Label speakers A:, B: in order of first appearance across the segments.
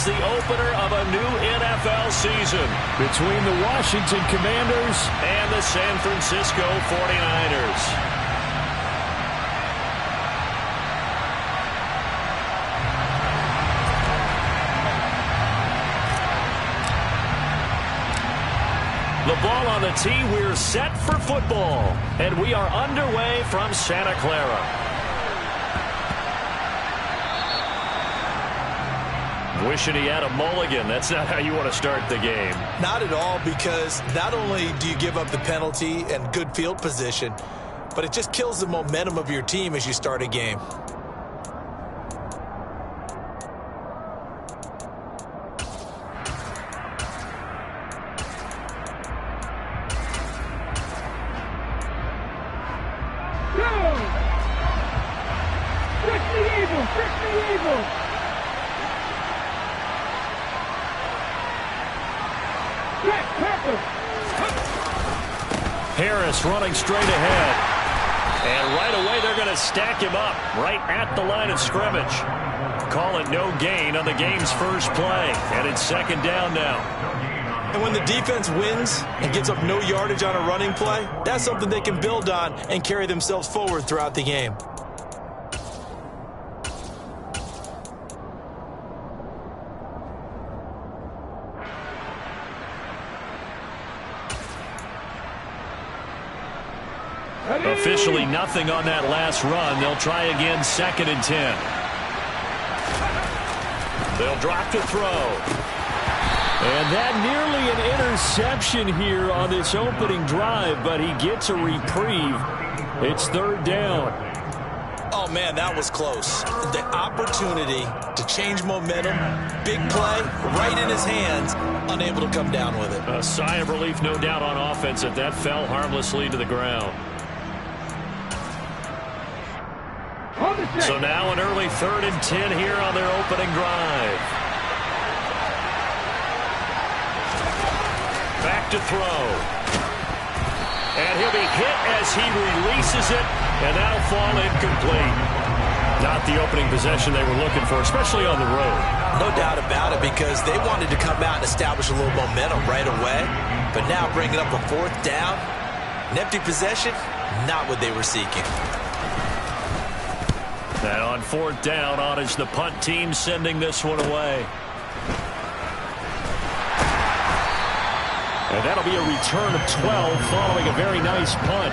A: is the opener of a new NFL season
B: between the Washington Commanders
A: and the San Francisco 49ers. The ball on the tee. We're set for football. And we are underway from Santa Clara. Wishing he had a mulligan. That's not how you want to start the game.
C: Not at all, because not only do you give up the penalty and good field position, but it just kills the momentum of your team as you start a game.
A: Harris running straight ahead. And right away they're going to stack him up right at the line of scrimmage. Call it no gain on the game's first play. And it's second down now.
C: And when the defense wins and gives up no yardage on a running play, that's something they can build on and carry themselves forward throughout the game.
A: Officially nothing on that last run. They'll try again, 2nd and 10. They'll drop to throw.
B: And that nearly an interception here on this opening drive, but he gets a reprieve. It's 3rd down.
C: Oh, man, that was close. The opportunity to change momentum, big play, right in his hands, unable to come down with it.
A: A sigh of relief, no doubt, on offense that that fell harmlessly to the ground. So now an early 3rd and 10 here on their opening drive. Back to throw. And he'll be hit as he releases it, and that'll fall incomplete. Not the opening possession they were looking for, especially on the road.
C: No doubt about it, because they wanted to come out and establish a little momentum right away. But now bringing up a 4th down, an empty possession, not what they were seeking.
A: And on 4th down, on is the punt team sending this one away. And that'll be a return of 12 following a very nice punt.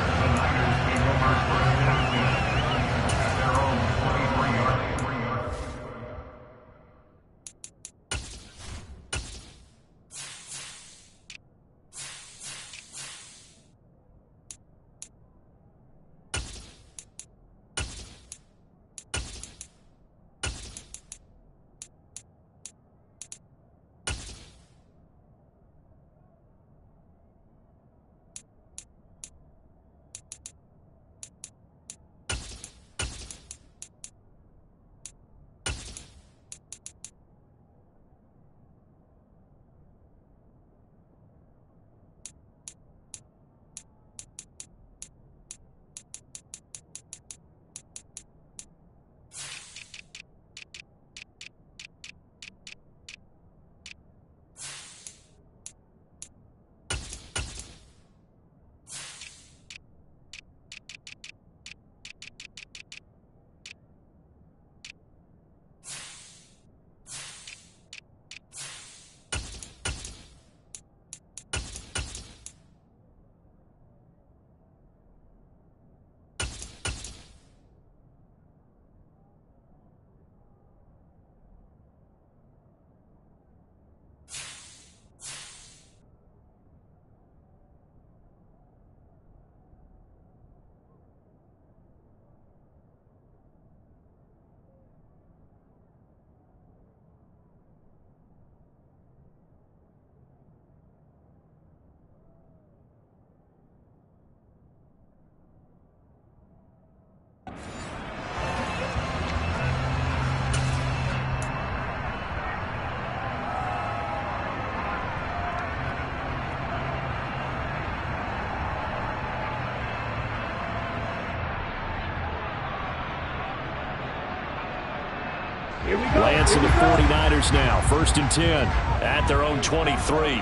B: Lance and the 49ers now. 1st and 10
A: at their own 23.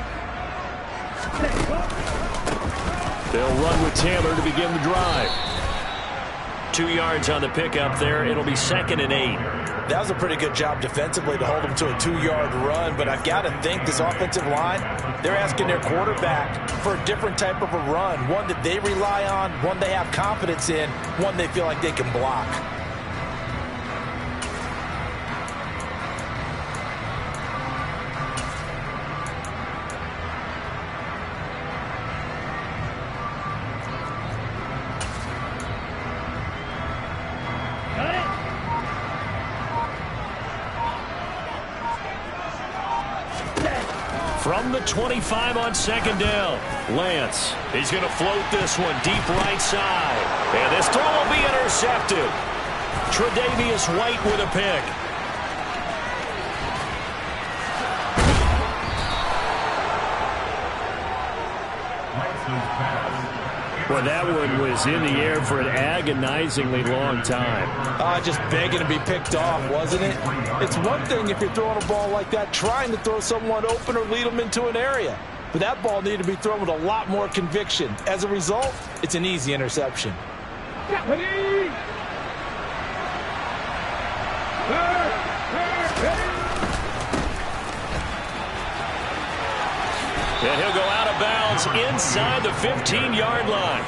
B: They'll run with Taylor to begin the drive.
A: 2 yards on the pickup there. It'll be 2nd and 8.
C: That was a pretty good job defensively to hold them to a 2-yard run, but I've got to think this offensive line, they're asking their quarterback for a different type of a run, one that they rely on, one they have confidence in, one they feel like they can block.
A: From the 25 on 2nd down, Lance. He's going to float this one deep right side. And this throw will be intercepted. Tre'Davious White with a pick.
B: Well, that one was in the air for an agonizingly long time.
C: Just begging to be picked off, wasn't it? It's one thing if you're throwing a ball like that, trying to throw someone open or lead them into an area. But that ball needed to be thrown with a lot more conviction. As a result, it's an easy interception.
A: And he'll go out of bounds inside the 15-yard line.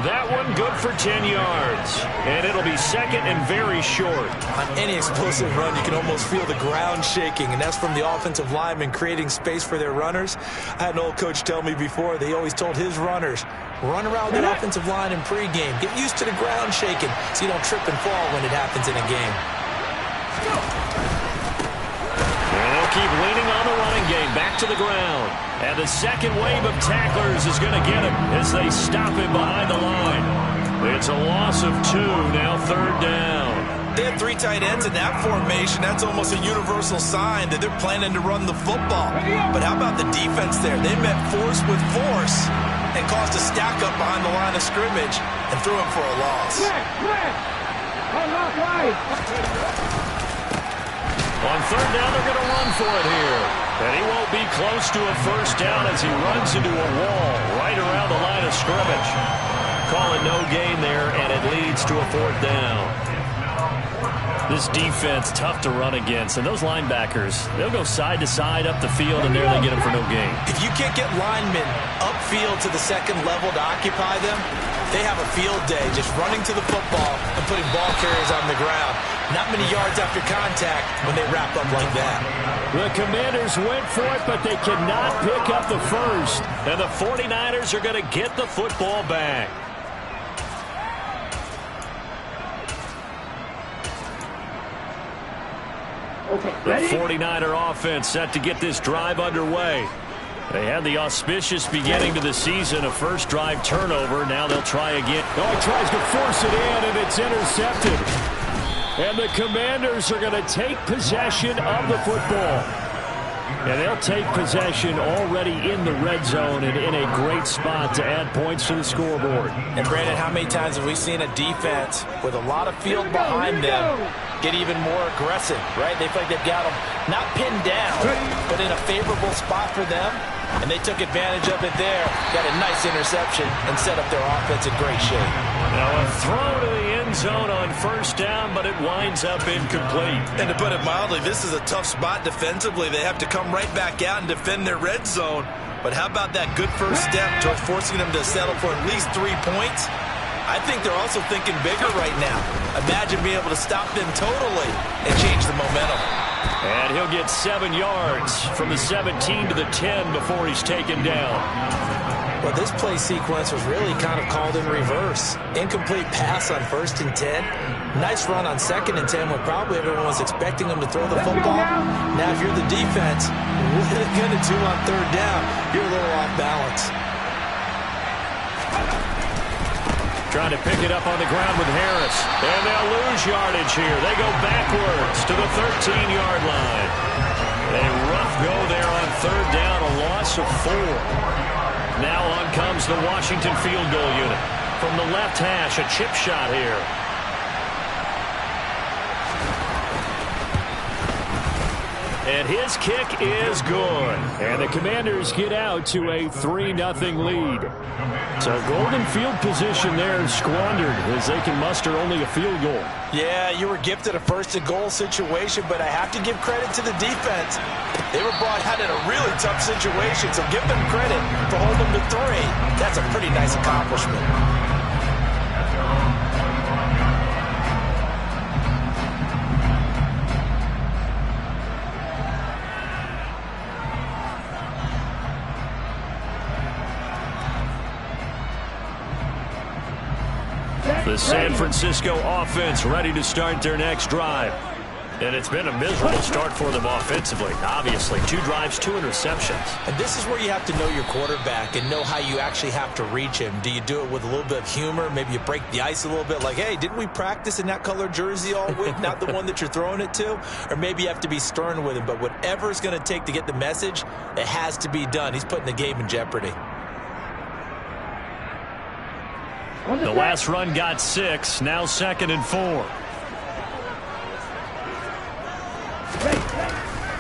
A: That one good for 10 yards. And it'll be 2nd and very short.
C: On any explosive run, you can almost feel the ground shaking, and that's from the offensive linemen creating space for their runners. I had an old coach tell me before, they always told his runners, run around the offensive line in pregame. Get used to the ground shaking so you don't trip and fall when it happens in a game.
A: And they'll keep leaning on the running game. Back to the ground. And the second wave of tacklers is going to get him as they stop him behind the line. It's a loss of 2, now 3rd down.
C: They have 3 tight ends in that formation. That's almost a universal sign that they're planning to run the football. But how about the defense there? They met force with force and caused a stack up behind the line of scrimmage and threw him for a loss.
A: On 3rd down, they're going to run for it here. And he won't be close to a 1st down as he runs into a wall right around the line of scrimmage. Calling no gain there, and it leads to a 4th down. This defense, tough to run against. And those linebackers, they'll go side to side up the field, and there they get them for no gain.
C: If you can't get linemen upfield to the 2nd level to occupy them, they have a field day just running to the football and putting ball carriers on the ground. Not many yards after contact when they wrap up like that.
B: The Commanders went for it, but they cannot pick up the 1st.
A: And the 49ers are going to get the football back. The 49er offense set to get this drive underway. They had the auspicious beginning to the season, a first drive turnover. Now they'll try again.
B: Oh, he tries to force it in, and it's intercepted. And the Commanders are going to take possession of the football. And they'll take possession already in the red zone and in a great spot to add points to the scoreboard.
C: And Brandon, how many times have we seen a defense with a lot of field behind them get even more aggressive, right? They feel like they've got them not pinned down, but in a favorable spot for them. And they took advantage of it there, got a nice interception, and set up their offense in great shape.
A: Now a throw to the end zone on 1st down, but it winds up incomplete.
C: And to put it mildly, this is a tough spot defensively. They have to come right back out and defend their red zone. But how about that good first step towards forcing them to settle for at least 3 points? I think they're also thinking bigger right now. Imagine being able to stop them totally and change the momentum.
A: And he'll get 7 yards from the 17 to the 10 before he's taken down.
C: Well, this play sequence was really kind of called in reverse. Incomplete pass on 1st and 10. Nice run on 2nd and 10 when probably everyone was expecting them to throw the football. Now, if you're the defense, what are they going to do on 3rd down? You're a little off balance.
A: Trying to pick it up on the ground with Harris. And they'll lose yardage here. They go backwards to the 13-yard line. A rough go there on 3rd down, a loss of 4. Now on comes the Washington field goal unit. From the left hash, a chip shot here.
B: And his kick is good. And the Commanders get out to a 3-0 lead. So golden field position there squandered as they can muster only a field goal.
C: Yeah, you were gifted a first-and-goal situation, but I have to give credit to the defense. They were brought out in a really tough situation, so give them credit for holding them to 3. That's a pretty nice accomplishment.
B: The San Francisco offense ready to start their next drive.
A: And it's been a miserable start for them offensively. Obviously, 2 drives, 2 interceptions.
C: And this is where you have to know your quarterback and know how you actually have to reach him. Do you do it with a little bit of humor? Maybe you break the ice a little bit like, hey, didn't we practice in that color jersey all week? Not the one that you're throwing it to? Or maybe you have to be stern with him. But whatever it's going to take to get the message, it has to be done. He's putting the game in jeopardy.
A: The last run got 6, now 2nd and 4.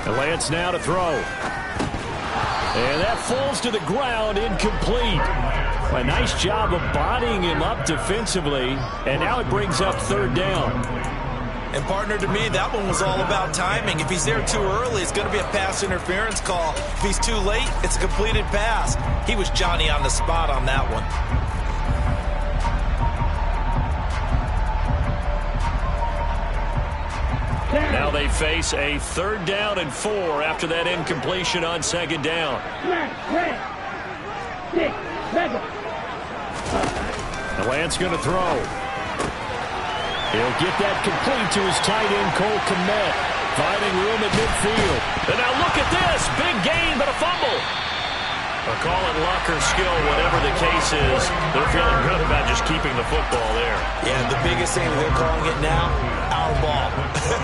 B: And Lance now to throw. And that falls to the ground, incomplete. A nice job of bodying him up defensively, and now it brings up 3rd down.
C: And partner, to me, that one was all about timing. If he's there too early, it's going to be a pass interference call. If he's too late, it's a completed pass. He was Johnny on the spot on that one.
A: Now they face a 3rd down and 4 after that incompletion on 2nd down.
B: And Lance going to throw. He'll get that complete to his tight end, Cole Kmet, finding room at midfield.
A: And now look at this. Big gain, but a fumble. Or call it luck or skill, whatever the case is. They're feeling good about just keeping the football there.
C: Yeah, the biggest thing they're calling it now, our ball.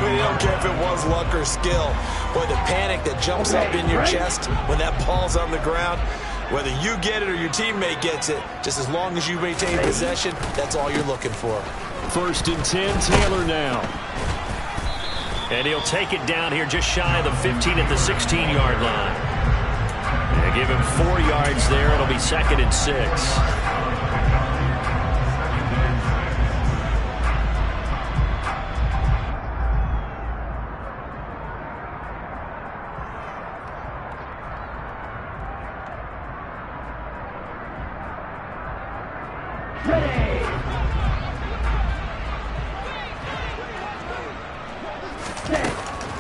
C: They don't care if it was luck or skill. Boy, the panic that jumps up in your chest when that ball's on the ground, whether you get it or your teammate gets it, just as long as you maintain possession, that's all you're looking for.
B: 1st and 10, Taylor now.
A: And he'll take it down here just shy of the 15 at the 16-yard line. They give him 4 yards there. It'll be 2nd and 6.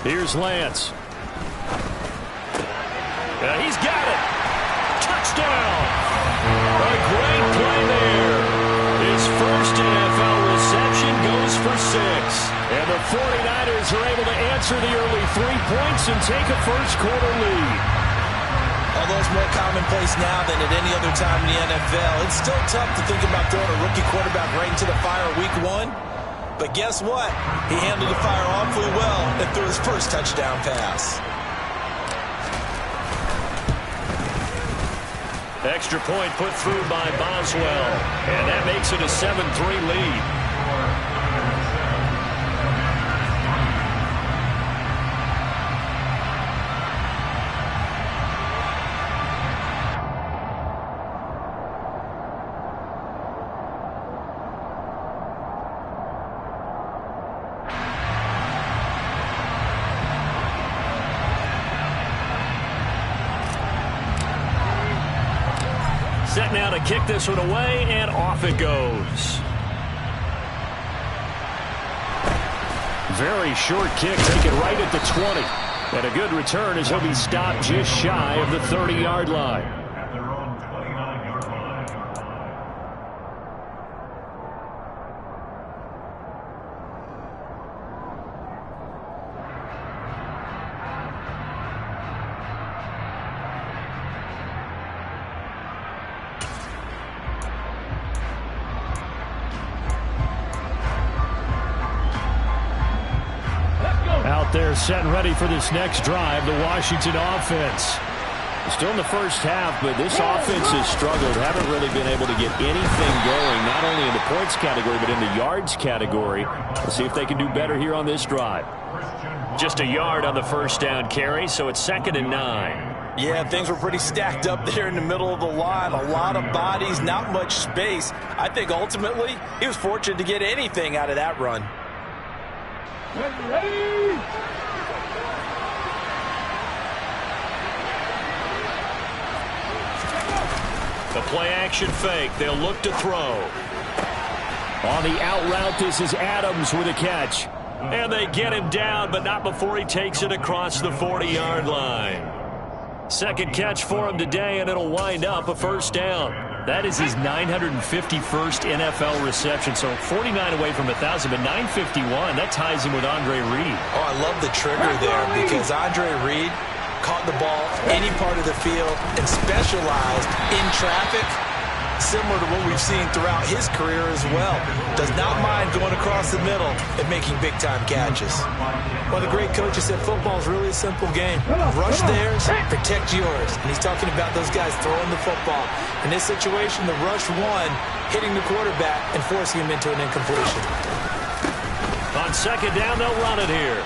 B: Here's Lance.
A: He's got it. Touchdown. A great play there. His first NFL reception goes for 6.
B: And the 49ers are able to answer the early 3 points and take a first-quarter lead.
C: Although it's more commonplace now than at any other time in the NFL, it's still tough to think about throwing a rookie quarterback right into the fire week 1. But guess what? He handled the fire awfully well and threw his first touchdown pass.
A: Extra point put through by Boswell. And that makes it a 7-3 lead. Set now to kick this one away, and off it goes.
B: Very short kick, take it right at the 20. And a good return as he'll be stopped just shy of the 30-yard line. Out there set and ready for this next drive, the Washington offense. Still in the first half, but this offense has struggled. Haven't really been able to get anything going, not only in the points category, but in the yards category. Let's see if they can do better here on this drive.
A: Just a yard on the first down carry, so it's 2nd and 9.
C: Yeah, things were pretty stacked up there in the middle of the line. A lot of bodies, not much space. I think ultimately he was fortunate to get anything out of that run.
A: The play-action fake. They'll look to throw.
B: On the out route, this is Adams with a catch.
A: And they get him down, but not before he takes it across the 40-yard line. Second catch for him today, and it'll wind up a first down. That is his 951st NFL reception, so 49 away from 1,000, but 951. That ties him with Andre Reed.
C: Oh, I love the trigger there because Andre Reed caught the ball any part of the field and specialized in traffic, similar to what we've seen throughout his career as well. Does not mind going across the middle and making big-time catches. One of the great coaches said football is really a simple game. Rush theirs, protect yours. And he's talking about those guys throwing the football. In this situation, the rush one, hitting the quarterback and forcing him into an incompletion.
A: On second down, they'll run it here.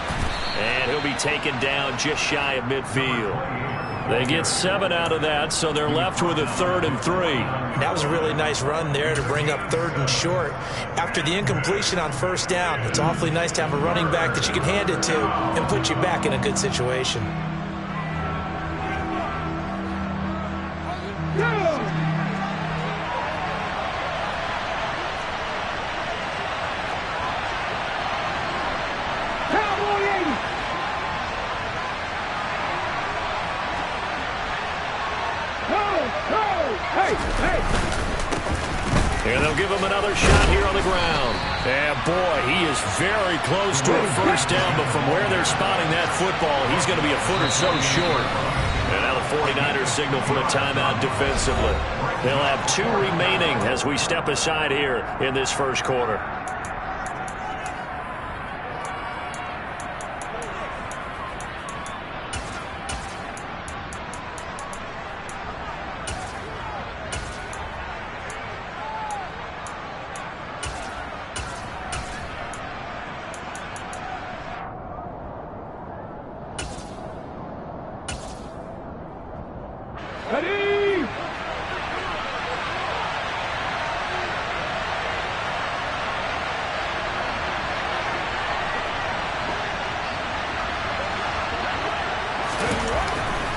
A: And he'll be taken down just shy of midfield. They get 7 out of that, so they're left with a 3rd and 3.
C: That was a really nice run there to bring up 3rd and short. After the incompletion on first down, it's awfully nice to have a running back that you can hand it to and put you back in a good situation.
A: And they'll give him another shot here on the ground.
B: And boy, he is very close to a first down, but from where they're spotting that football, he's going to be a foot or so short.
A: And now the 49ers signal for a timeout defensively.
B: They'll have 2 remaining as we step aside here in this first quarter.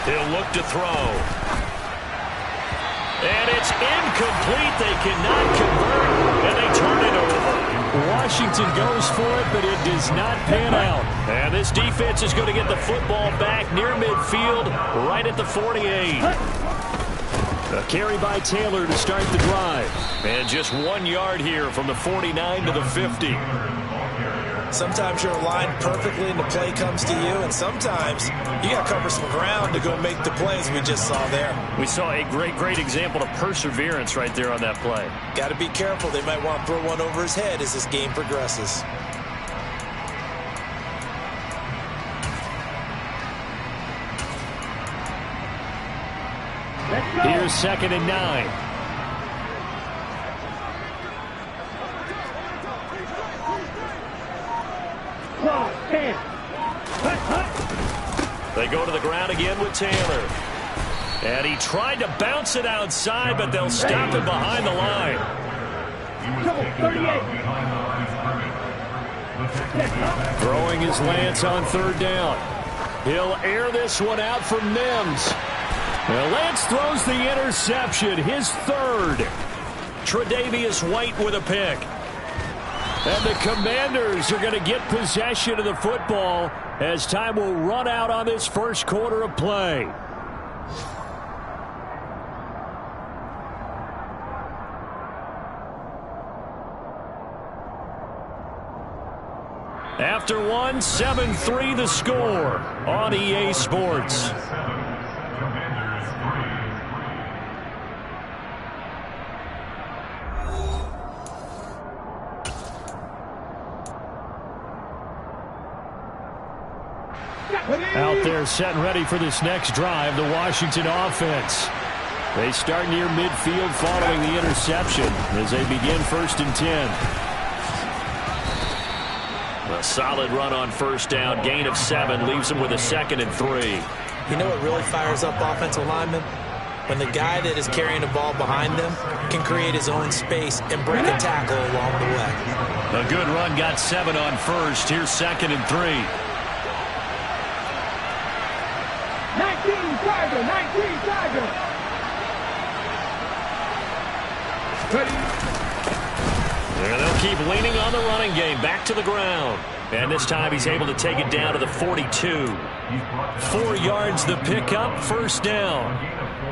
A: He'll look to throw. And it's incomplete. They cannot convert, and they turn it over.
B: Washington goes for it, but it does not pan out.
A: And this defense is going to get the football back near midfield, right at the 48.
B: A carry by Taylor to start the drive.
A: And just 1 yard here from the 49 to the 50.
C: Sometimes you're aligned perfectly and the play comes to you, and sometimes you got to cover some ground to go make the plays we just saw there.
A: We saw a great example of perseverance right there on that play.
C: Got to be careful. They might want to throw one over his head as this game progresses.
B: Here's 2nd and 9.
A: They go to the ground again with Taylor. And he tried to bounce it outside, but they'll stop him behind the line.
B: Throwing his Lance on 3rd down. He'll air this one out for Mims. Well, Lance throws the interception, his 3rd.
A: Tre'Davious White with a pick.
B: And the Commanders are going to get possession of the football as time will run out on this first quarter of play. After 7-3 the score on EA Sports. Out out there setting ready for this next drive, the Washington offense. They start near midfield following the interception as they begin 1st and 10.
A: A solid run on 1st down. Gain of 7 leaves them with a 2nd and 3.
C: You know what really fires up offensive linemen? When the guy that is carrying the ball behind them can create his own space and break a tackle along the way.
A: A good run got 7 on 1st. Here's 2nd and 3.
D: 19 Tiger, 19 Tiger.
A: There they'll keep leaning on the running game. Back to the ground. And this time he's able to take it down to the 42. 4 yards the pickup, 1st down.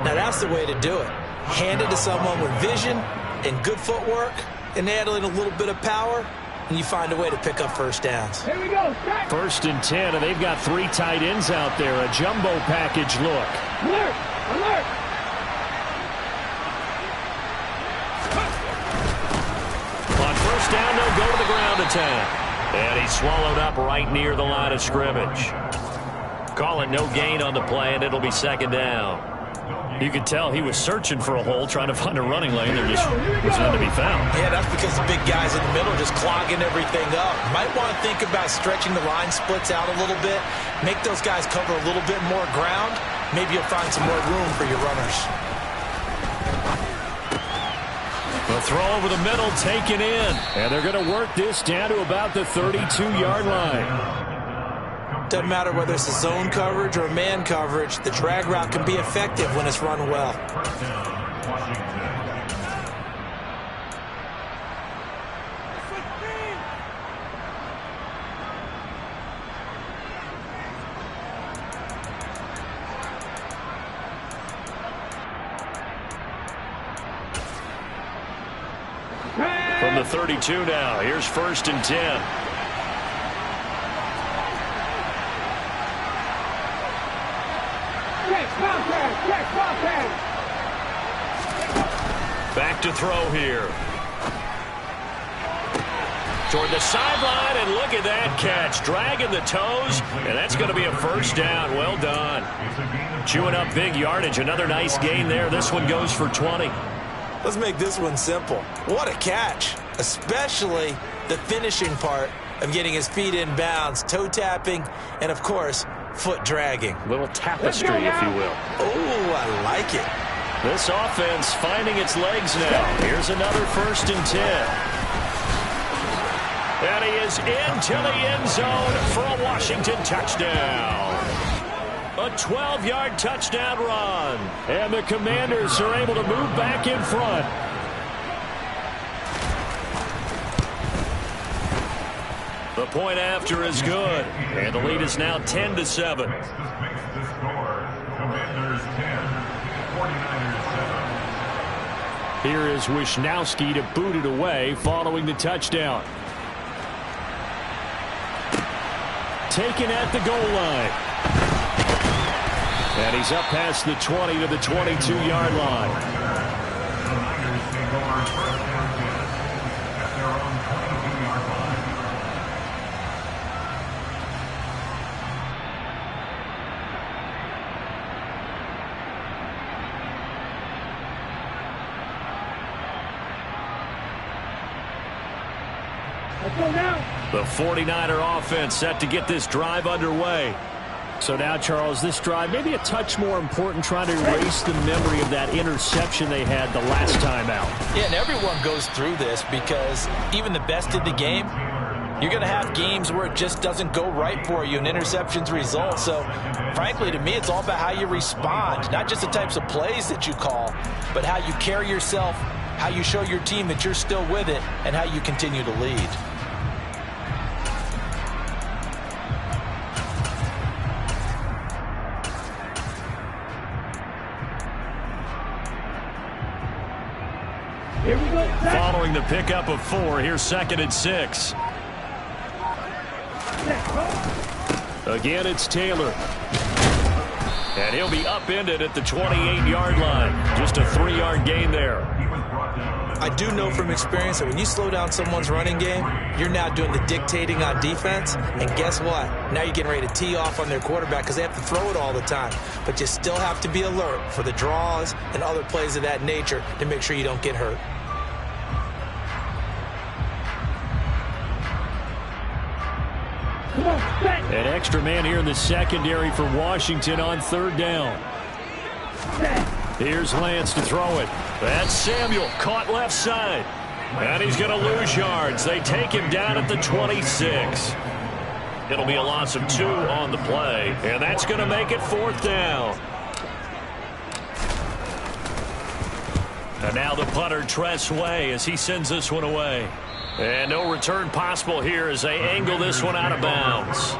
C: Now that's the way to do it. Hand it to someone with vision and good footwork and add in a little bit of power, and you find a way to pick up 1st downs.
D: Here we go.
B: 1st and 10, and they've got 3 tight ends out there. A jumbo package look.
D: Alert! Alert!
A: On 1st down, they'll go to the ground attack. And he's swallowed up right near the line of scrimmage. Call it no gain on the play, and it'll be 2nd down. You could tell he was searching for a hole, trying to find a running lane. There just was none to be found.
C: Yeah, that's because the big guys in the middle are just clogging everything up. Might want to think about stretching the line splits out a little bit. Make those guys cover a little bit more ground. Maybe you'll find some more room for your runners.
B: The throw over the middle taken in. And they're going to work this down to about the 32-yard line.
C: Doesn't matter whether it's a zone coverage or a man coverage, the drag route can be effective when it's run well.
A: From the 32 now, here's 1st and 10. Back to throw here. Toward the sideline, and look at that catch. Dragging the toes, and that's going to be a 1st down. Well done. Chewing up big yardage. Another nice gain there. This one goes for 20.
C: Let's make this one simple. What a catch, especially the finishing part of getting his feet in bounds, toe tapping, and, of course, foot dragging.
A: Little tapestry, if you will.
C: Oh, I like it.
A: This offense finding its legs now. Here's another 1st and 10. And he is into the end zone for a Washington touchdown. A 12-yard touchdown run.
B: And the Commanders are able to move back in front.
A: The point after is good. And the lead is now 10-7.
B: Here is Wisnowski to boot it away following the touchdown. Taken at the goal line. And he's up past the 20 to the 22-yard line.
A: The 49er offense set to get this drive underway.
B: So now, Charles, this drive maybe a touch more important, trying to erase the memory of that interception they had the last time out.
C: Yeah, and everyone goes through this because even the best in the game, you're going to have games where it just doesn't go right for you and interceptions result. So, frankly, to me, it's all about how you respond, not just the types of plays that you call, but how you carry yourself, how you show your team that you're still with it, and how you continue to lead.
A: Following the pickup of 4, here's 2nd and 6.
B: Again, it's Taylor.
A: And he'll be upended at the 28-yard line. Just a 3-yard gain there.
C: I do know from experience that when you slow down someone's running game, you're now doing the dictating on defense. And guess what? Now you're getting ready to tee off on their quarterback because they have to throw it all the time. But you still have to be alert for the draws and other plays of that nature to make sure you don't get hurt.
B: An extra man here in the secondary for Washington on third down. Here's Lance to throw it. That's Samuel, caught left side. And he's going to lose yards. They take him down at the 26. It'll be a loss of 2 on the play. And that's going to make it 4th down. And now the punter, Tress Way, as he sends this one away. And no return possible here as they angle this one out of bounds.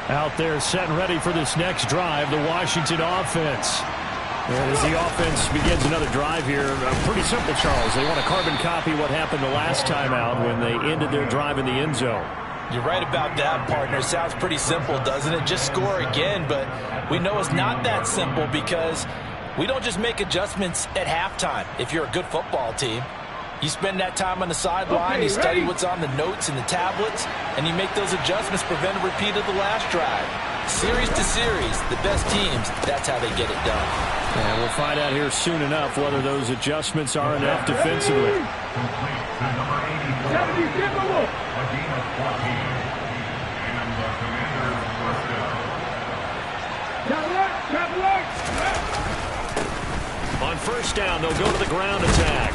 B: Out there set and ready for this next drive, the Washington offense. And as the offense begins another drive here, pretty simple, Charles. They want to carbon copy what happened the last time out when they ended their drive in the end zone.
C: You're right about that, partner. Sounds pretty simple, doesn't it? Just score again, but we know it's not that simple because we don't just make adjustments at halftime if you're a good football team. You spend that time on the sideline, you study what's on the notes and the tablets, and you make those adjustments, prevent a repeat of the last drive. Series to series, the best teams, that's how they get it done.
B: And we'll find out here soon enough whether those adjustments are enough defensively. On first down, they'll go to the ground attack.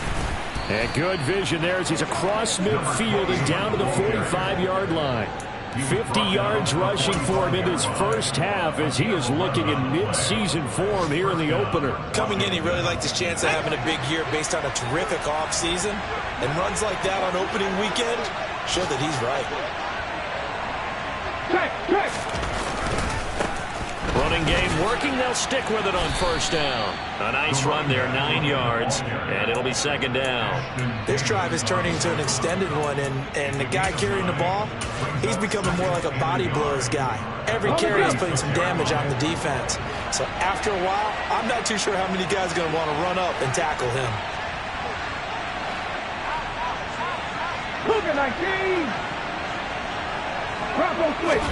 B: And good vision there as he's across midfield and down to the 45-yard line. 50 yards rushing for him in his first half as he is looking in mid-season form here in the opener.
C: Coming in, he really liked his chance of having a big year based on a terrific offseason. And runs like that on opening weekend show that he's right.
B: Running game working. They'll stick with it on first down. A nice run there, 9 yards, and it'll be second down.
C: This drive is turning into an extended one, and the guy carrying the ball, he's becoming more like a body blows guy. Every carry is putting some damage on the defense. So after a while, I'm not too sure how many guys are going to want to run up and tackle him.
D: Cougar 19. Bravo switch.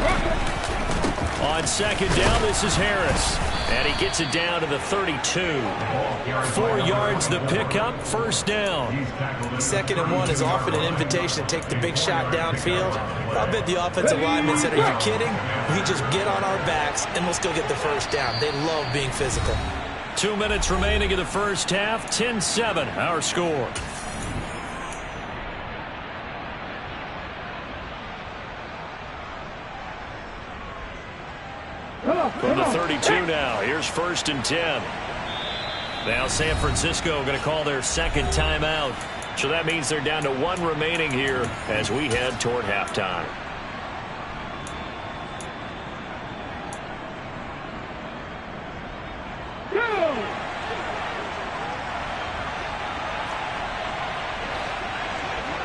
B: On second down, this is Harris. And he gets it down to the 32. 4 yards the pickup, first down.
C: 2nd and 1 is often an invitation to take the big shot downfield. I bet the offensive lineman said, are you kidding? We just get on our backs and we'll still get the first down. They love being physical.
B: 2 minutes remaining in the first half, 10-7, our score. From the 32 now, here's 1st and 10. Now San Francisco going to call their second timeout. So that means they're down to 1 remaining here as we head toward halftime.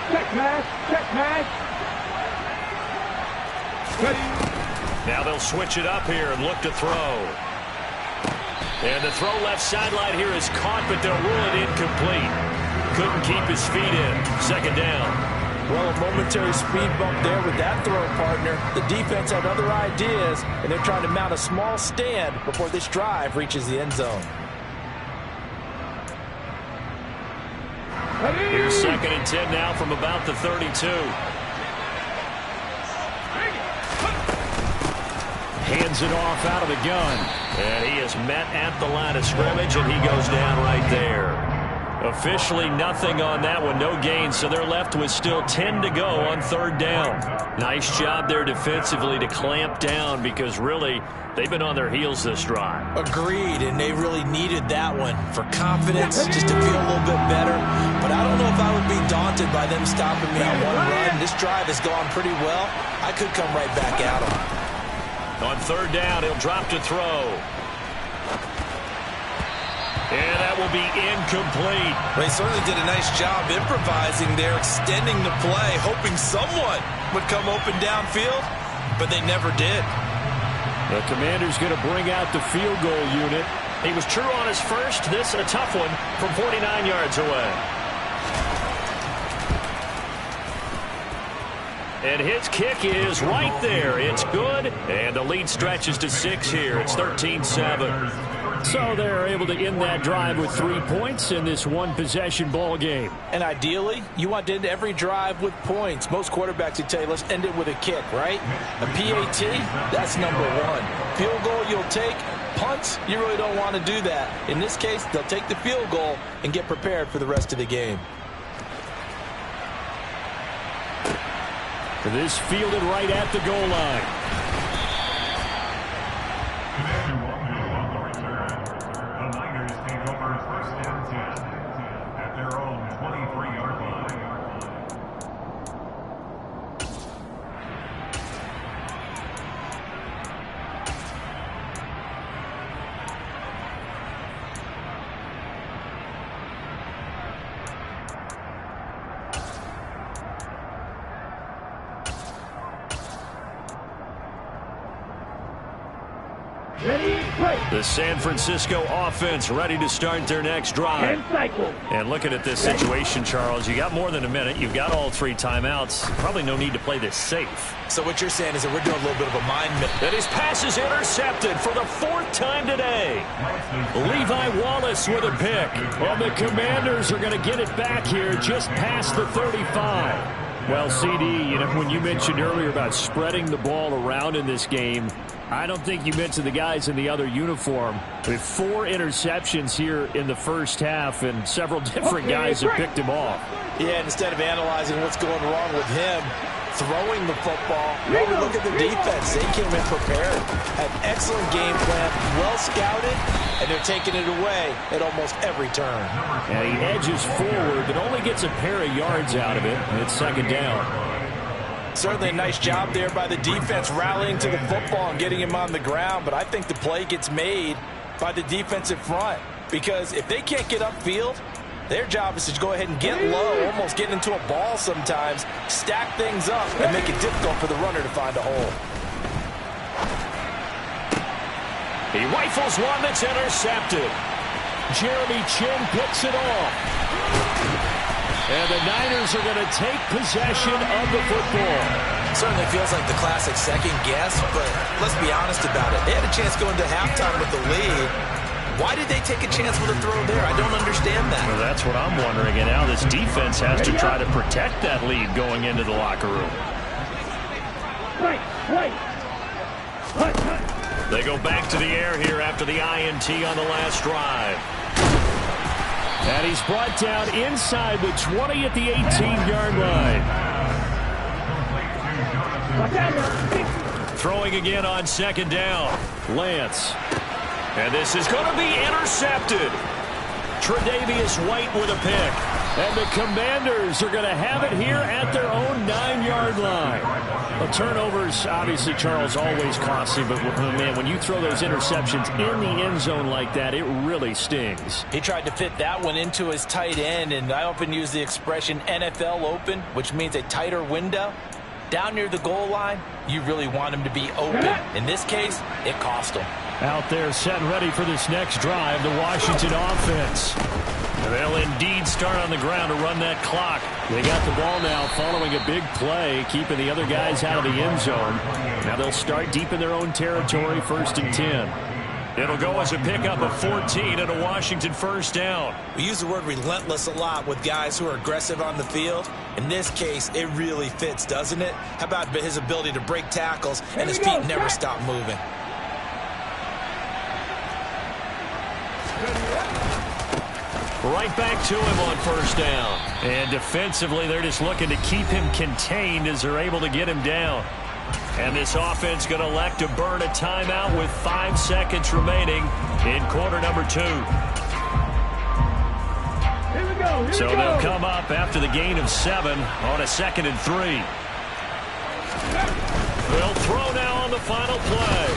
D: Check match. Ready.
B: Now they'll switch it up here and look to throw. And the throw left sideline here is caught, but they'll rule it incomplete. Couldn't keep his feet in. Second down.
C: Well, a momentary speed bump there with that throw, partner. The defense had other ideas, and they're trying to mount a small stand before this drive reaches the end zone.
B: Here's 2nd and 10 now from about the 32. Hands it off out of the gun. And he is met at the line of scrimmage, and he goes down right there. Officially nothing on that one, no gain, so they're left with still 10 to go on third down. Nice job there defensively to clamp down because really they've been on their heels this drive.
C: Agreed, and they really needed that one for confidence, just to feel a little bit better. But I don't know if I would be daunted by them stopping me on one run. This drive has gone pretty well. I could come right back at them.
A: On third down, he'll drop to throw. And that will be incomplete.
C: They certainly did a nice job improvising there, extending the play, hoping someone would come open downfield, but they never did.
B: The Commander's going to bring out the field goal unit.
A: He was true on his first. This a tough one from 49 yards away. And his kick is right there. It's good. And the lead stretches to 6 here. It's 13-7.
B: So they're able to end that drive with 3 points in this one-possession ball game.
C: And ideally, you want to end every drive with points. Most quarterbacks would tell you, let's end it with a kick, right? A PAT, that's number one. Field goal you'll take. Punts, you really don't want to do that. In this case, they'll take the field goal and get prepared for the rest of the game.
B: This fielded right at the goal line. The San Francisco offense ready to start their next drive. And looking at this situation, Charles, you got more than a minute. You've got all 3 timeouts. Probably no need to play this safe.
C: So what you're saying is that we're doing a little bit of a mind map.
A: And his pass is intercepted for the 4th time today.
B: Levi Wallace with a pick. And the Commanders are going to get it back here just past the 35. Well, CD, you know, when you mentioned earlier about spreading the ball around in this game, I don't think you mentioned the guys in the other uniform. With 4 interceptions here in the first half, and several different guys have picked him off.
C: Yeah, instead of analyzing what's going wrong with him, throwing the football, well, we look at the defense. They came in prepared, had an excellent game plan, well scouted, and they're taking it away at almost every turn.
B: And he edges forward, but only gets a pair of yards out of it, and it's 2nd down.
C: Certainly a nice job there by the defense rallying to the football and getting him on the ground, but I think the play gets made by the defensive front, because if they can't get upfield, their job is to go ahead and get low, almost get into a ball sometimes, stack things up, and make it difficult for the runner to find a hole.
A: He rifles one that's intercepted.
B: Jeremy Chin picks it off. And the Niners are going to take possession of the football.
C: Certainly feels like the classic second guess, but let's be honest about it. They had a chance going to halftime with the lead. Why did they take a chance with a throw there? I don't understand that.
A: Well, that's what I'm wondering. And now this defense has to try to protect that lead going into the locker room. They go back to the air here after the INT on the last drive.
B: And he's brought down inside the 20 at the 18-yard line.
A: Throwing again on 2nd down. Lance. And this is going to be intercepted. Tre'Davious White with a pick.
B: And the Commanders are going to have it here at their own 9-yard line. Well, turnovers, obviously, Charles, always costly. But, man, when you throw those interceptions in the end zone like that, it really stings.
C: He tried to fit that one into his tight end, and I often use the expression NFL open, which means a tighter window. Down near the goal line, you really want him to be open. In this case, it cost him.
B: Out there set and ready for this next drive, the Washington offense.
A: They'll indeed start on the ground to run that clock.
B: They got the ball now following a big play, keeping the other guys out of the end zone. Now they'll start deep in their own territory, 1st and 10.
A: It'll go as a pickup of 14 and a Washington 1st down.
C: We use the word relentless a lot with guys who are aggressive on the field. In this case, it really fits, doesn't it? How about his ability to break tackles and his feet never stop moving?
A: Right back to him on 1st down. And defensively, they're just looking to keep him contained as they're able to get him down. And this offense going to elect to burn a timeout with 5 seconds remaining in quarter number 2. So they'll come up after the gain of 7 on a 2nd and 3. They'll throw now on the final play.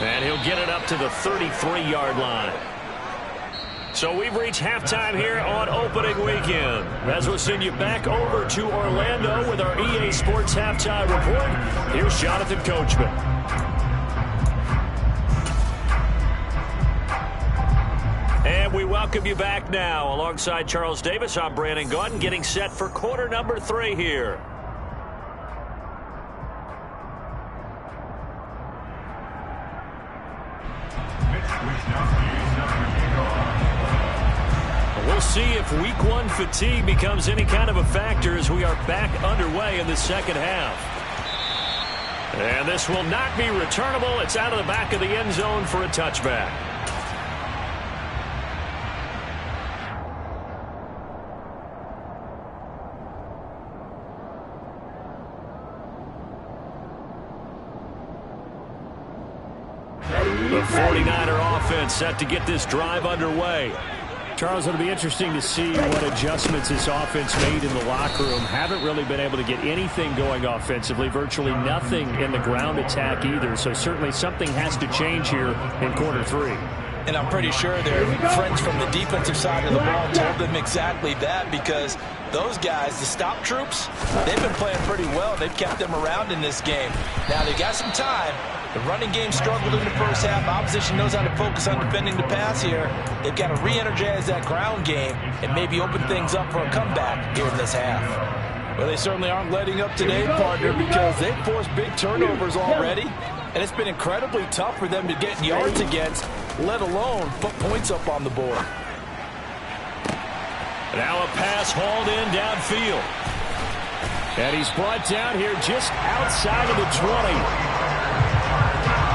A: And he'll get it up to the 33-yard line. So we've reached halftime here on opening weekend. As we'll send you back over to Orlando with our EA Sports Halftime Report, here's Jonathan Coachman. And we welcome you back now. Alongside Charles Davis, I'm Brandon Gaudin, getting set for quarter number 3 here. We'll see if week 1 fatigue becomes any kind of a factor as we are back underway in the second half. And this will not be returnable. It's out of the back of the end zone for a touchback. The 49er offense set to get this drive underway.
B: Charles, it'll be interesting to see what adjustments this offense made in the locker room. Haven't really been able to get anything going offensively, virtually nothing in the ground attack either. So certainly something has to change here in quarter 3.
C: And I'm pretty sure their friends from the defensive side of the ball told them exactly that, because those guys, the stop troops, they've been playing pretty well. They've kept them around in this game. Now they got some time. The running game struggled in the first half. Opposition knows how to focus on defending the pass here. They've got to re-energize that ground game and maybe open things up for a comeback here in this half. Well, they certainly aren't letting up today, partner, because they've forced big turnovers already. And it's been incredibly tough for them to get yards against, let alone put points up on the board.
A: Now a pass hauled in downfield.
B: And he's brought down here just outside of the 20.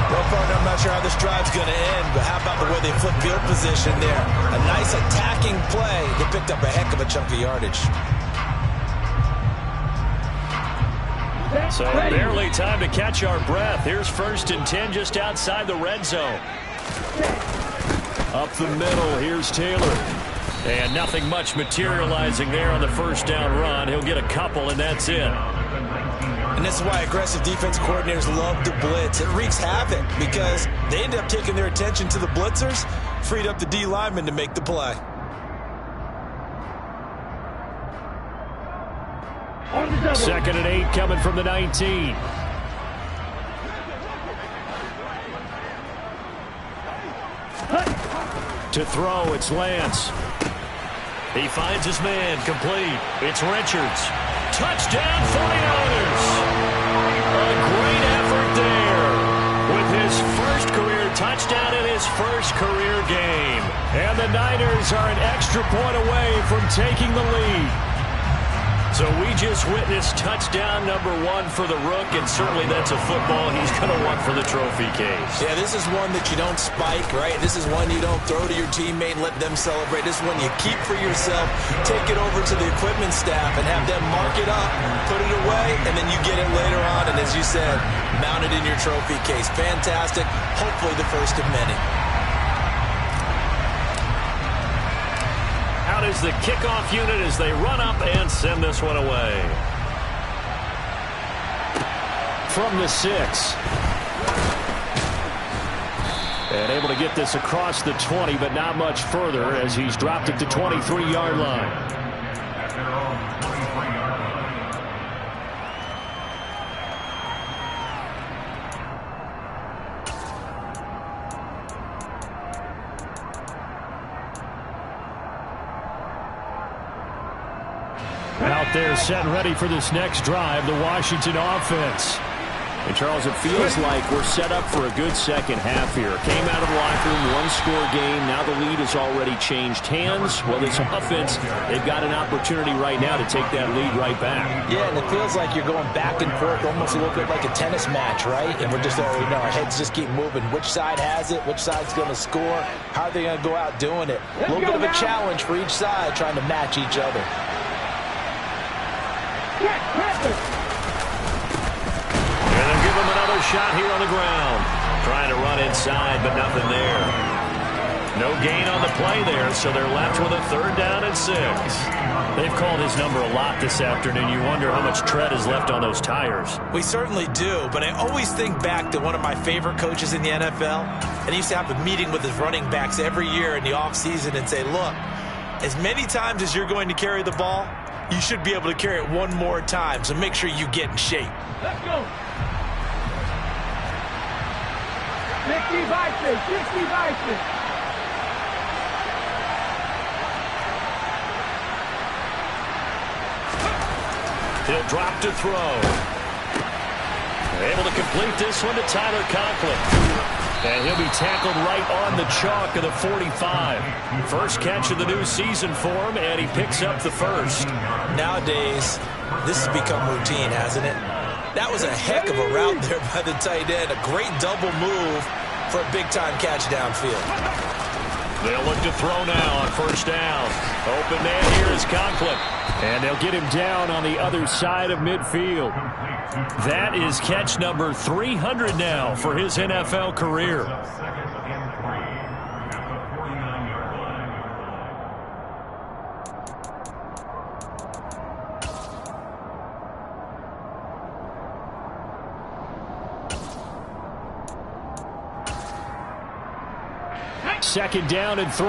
C: Well, partner, I'm not sure how this drive's going to end, but how about the way they flip field position there? A nice attacking play. They picked up a heck of a chunk of yardage.
A: So barely time to catch our breath. Here's 1st and 10 just outside the red zone. Up the middle, here's Taylor. And nothing much materializing there on the first down run. He'll get a couple, and that's it.
C: And this is why aggressive defense coordinators love to blitz. It wreaks havoc because they end up taking their attention to the blitzers, freed up the D lineman to make the play.
B: Second and 8 coming from the 19. To throw, it's Lance.
A: He finds his man, complete. It's Richards. Touchdown, 49ers. A great effort there with his first career touchdown in his first career game.
B: And the Niners are an extra point away from taking the lead.
A: So we just witnessed touchdown number 1 for the Rook, and certainly that's a football he's going to want for the trophy case.
C: Yeah, this is one that you don't spike, right? This is one you don't throw to your teammate and let them celebrate. This is one you keep for yourself, take it over to the equipment staff and have them mark it up, put it away, and then you get it later on. And as you said, mount it in your trophy case. Fantastic. Hopefully the first of many.
A: Out is the kickoff unit as they run up and send this one away.
B: From the 6. And able to get this across the 20, but not much further as he's dropped it to 23-yard line. Out there set and ready for this next drive, the Washington offense. And Charles, it feels like we're set up for a good second half here. Came out of the locker room, one-score game. Now the lead has already changed hands. Well, this offense, they've got an opportunity right now to take that lead right back.
C: Yeah, and it feels like you're going back and forth, almost a little bit like a tennis match, right? And we're just already know our heads just keep moving. Which side has it? Which side's going to score? How are they going to go out doing it? A little bit of a challenge for each side, trying to match each other.
A: And they'll give him another shot here on the ground. Trying to run inside, but nothing there. No gain on the play there, so they're left with a 3rd down and 6. They've called his number a lot this afternoon. You wonder how much tread is left on those tires.
C: We certainly do, but I always think back to one of my favorite coaches in the NFL, and he used to have a meeting with his running backs every year in the offseason and say, look, as many times as you're going to carry the ball, you should be able to carry it one more time, so make sure you get in shape.
D: Let's go. 60 vices, 60 vices.
A: He'll drop to throw. Able to complete this one to Tyler Conklin. And he'll be tackled right on the chalk of the 45. First catch of the new season for him, and he picks up the first.
C: Nowadays, this has become routine, hasn't it? That was a heck of a route there by the tight end. A great double move for a big-time catch downfield.
A: They'll look to throw now on 1st down. Open man here is Conklin.
B: And they'll get him down on the other side of midfield. That is catch number 300 now for his NFL career. Second down and 3.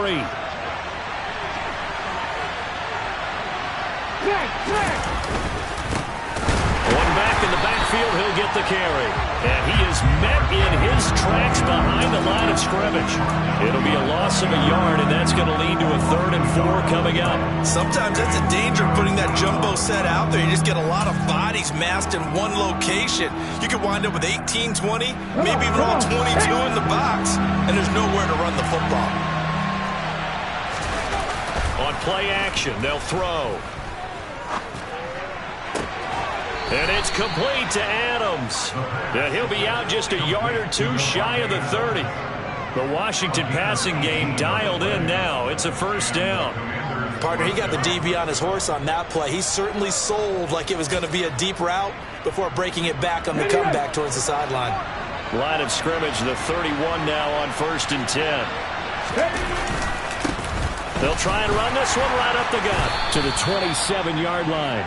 A: One back in the backfield, he'll get the carry. And he is met in his tracks behind the line of scrimmage. It'll be a loss of a yard, and that's going to lead to a 3rd and 4 coming up.
C: Sometimes that's a danger putting that jumbo set out there. You just get a lot of bodies massed in one location. You could wind up with 18, 20, maybe even all 22 in the box, and there's nowhere to run the football.
A: On play action, they'll throw. And it's complete to Adams. And he'll be out just a yard or 2 shy of the 30. The Washington passing game dialed in now. It's a 1st down.
C: Partner, he got the DB on his horse on that play. He certainly sold like it was going to be a deep route before breaking it back on the comeback towards the sideline.
A: Line of scrimmage, the 31 now on 1st and 10. They'll try and run this one right up the gut
B: to the 27-yard line.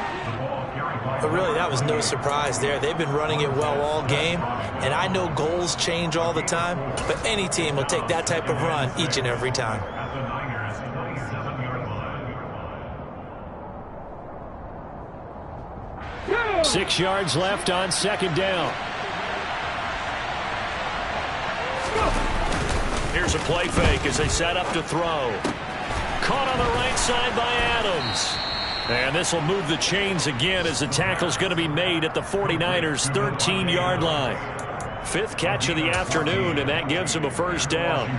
C: But really, that was no surprise there. They've been running it well all game, and I know goals change all the time, but any team will take that type of run each and every time.
B: Yeah. 6 yards left on 2nd down.
A: Here's a play fake as they set up to throw. Caught on the right side by Adams. And this will move the chains again as the tackle's going to be made at the 49ers' 13-yard line. 5th catch of the afternoon, and that gives him a 1st down.